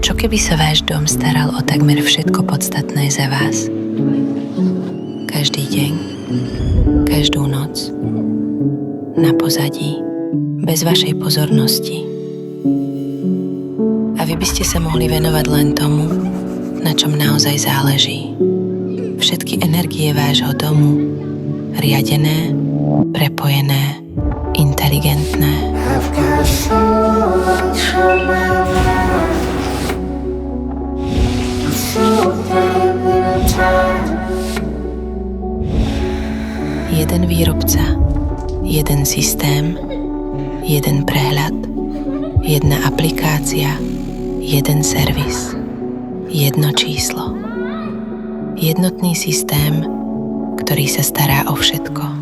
Čo keby sa váš dom staral o takmer všetko podstatné za vás? Každý deň, každú noc, na pozadí, bez vašej pozornosti. A vy by ste sa mohli venovať len tomu, na čom naozaj záleží. Všetky energie vášho domu, riadené, prepojené, inteligentné. Jeden výrobca, jeden systém, jeden prehľad, jedna aplikácia, jeden servis, jedno číslo. Jednotný systém, ktorý sa stará o všetko.